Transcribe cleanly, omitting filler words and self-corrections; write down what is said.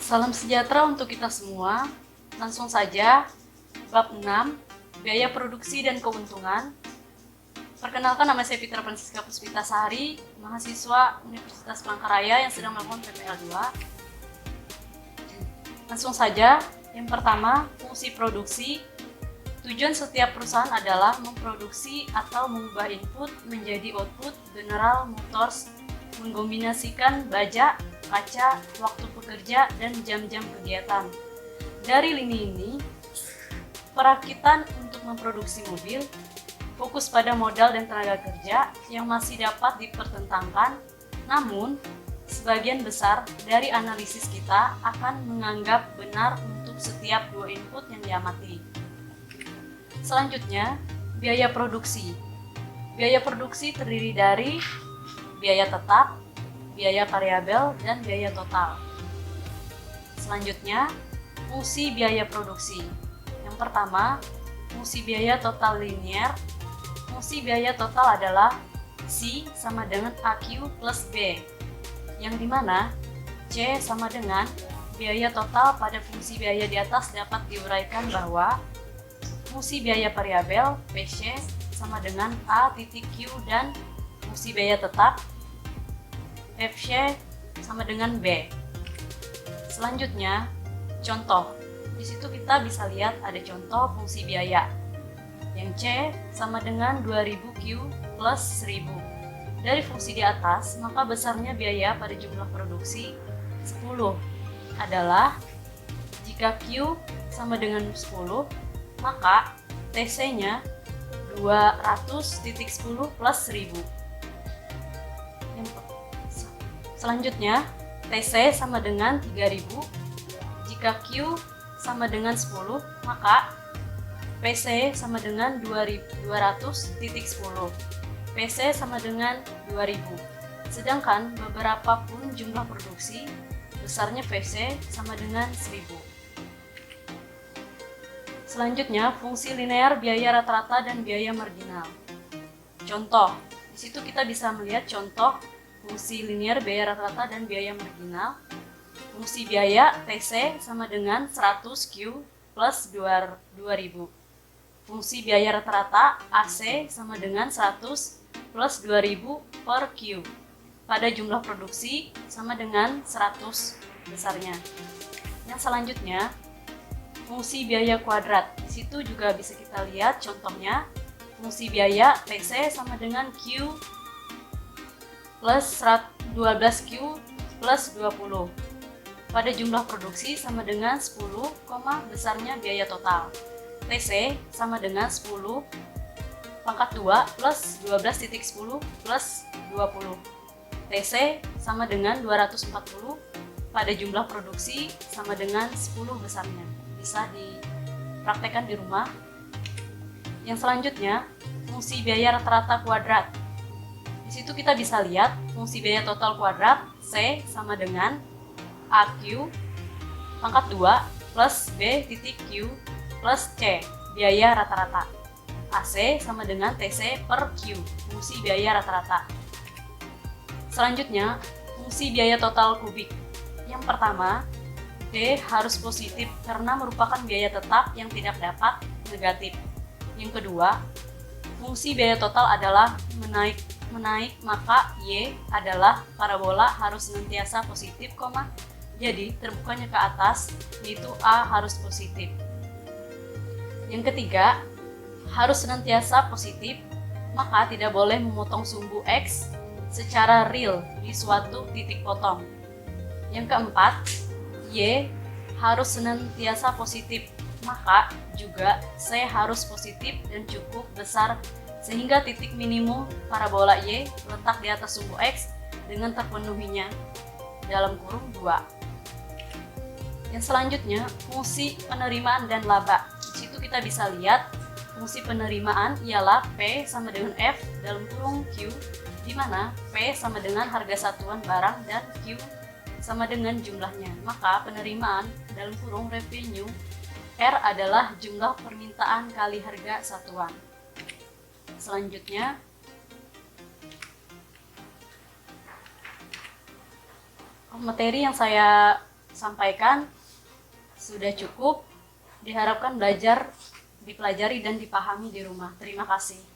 Salam sejahtera untuk kita semua. Langsung saja, bab 6, biaya produksi dan keuntungan. Perkenalkan, nama saya Fitra Francisca Puspitasari, mahasiswa Universitas Palangkaraya yang sedang melakukan PPL 2. Langsung saja, yang pertama, fungsi produksi. Tujuan setiap perusahaan adalah memproduksi atau mengubah input menjadi output General Motors, mengkombinasikan baja, kaca, waktu pekerja, dan jam-jam kegiatan. Dari lini ini, perakitan untuk memproduksi mobil fokus pada modal dan tenaga kerja yang masih dapat dipertentangkan, namun sebagian besar dari analisis kita akan menganggap benar untuk setiap dua input yang diamati. Selanjutnya, biaya produksi. Biaya produksi terdiri dari biaya tetap, biaya variabel, dan biaya total. Selanjutnya, fungsi biaya produksi. Yang pertama, fungsi biaya total linier. Fungsi biaya total adalah C sama dengan AQ plus B, yang dimana C sama dengan biaya total pada fungsi biaya di atas dapat diuraikan bahwa fungsi biaya variabel PC sama dengan A titik Q dan fungsi biaya tetap FC sama dengan B. Selanjutnya, contoh. Di situ kita bisa lihat ada contoh fungsi biaya. Yang C sama dengan 2000Q plus 1000. Dari fungsi di atas, maka besarnya biaya pada jumlah produksi 10 adalah jika Q sama dengan 10, maka TC-nya 200.10 plus 1000. Selanjutnya, TC sama dengan 3000. Jika Q sama dengan 10, maka PC sama dengan 200.10. PC sama dengan 2000. Sedangkan beberapa pun jumlah produksi, besarnya PC sama dengan 1000. Selanjutnya, fungsi linear biaya rata-rata dan biaya marginal. Contoh, di situ kita bisa melihat contoh fungsi linear biaya rata-rata dan biaya marginal. Fungsi biaya TC sama dengan 100Q plus 2000. Fungsi biaya rata-rata AC sama dengan 100 plus 2000 per Q. Pada jumlah produksi sama dengan 100 besarnya. Yang selanjutnya, fungsi biaya kuadrat. Di situ juga bisa kita lihat contohnya. Fungsi biaya TC sama dengan Q plus 12Q plus 20. Pada jumlah produksi sama dengan 10, besarnya biaya total. TC sama dengan 10 pangkat 2 plus 12.10 plus 20. TC sama dengan 240 pada jumlah produksi sama dengan 10 besarnya. Bisa dipraktekkan di rumah. Yang selanjutnya, fungsi biaya rata-rata kuadrat. Di situ kita bisa lihat fungsi biaya total kuadrat C sama dengan AQ pangkat 2 plus B titik Q plus C, biaya rata-rata. AC sama dengan TC per Q, fungsi biaya rata-rata. Selanjutnya, fungsi biaya total kubik. Yang pertama, D harus positif karena merupakan biaya tetap yang tidak dapat negatif. Yang kedua, fungsi biaya total adalah menaik, maka Y adalah parabola harus senantiasa positif, jadi terbukanya ke atas, yaitu A harus positif. Yang ketiga, harus senantiasa positif, maka tidak boleh memotong sumbu X secara real di suatu titik potong. Yang keempat, Y harus senantiasa positif, maka juga C harus positif dan cukup besar sehingga titik minimum parabola Y letak di atas sumbu X dengan terpenuhinya dalam kurung 2. Yang selanjutnya, fungsi penerimaan dan laba. Di situ kita bisa lihat fungsi penerimaan ialah P sama dengan F dalam kurung Q, di mana P sama dengan harga satuan barang dan Q sama dengan jumlahnya. Maka penerimaan dalam kurung revenue R adalah jumlah permintaan kali harga satuan. Selanjutnya, materi yang saya sampaikan sudah cukup. Diharapkan dipelajari dan dipahami di rumah. Terima kasih.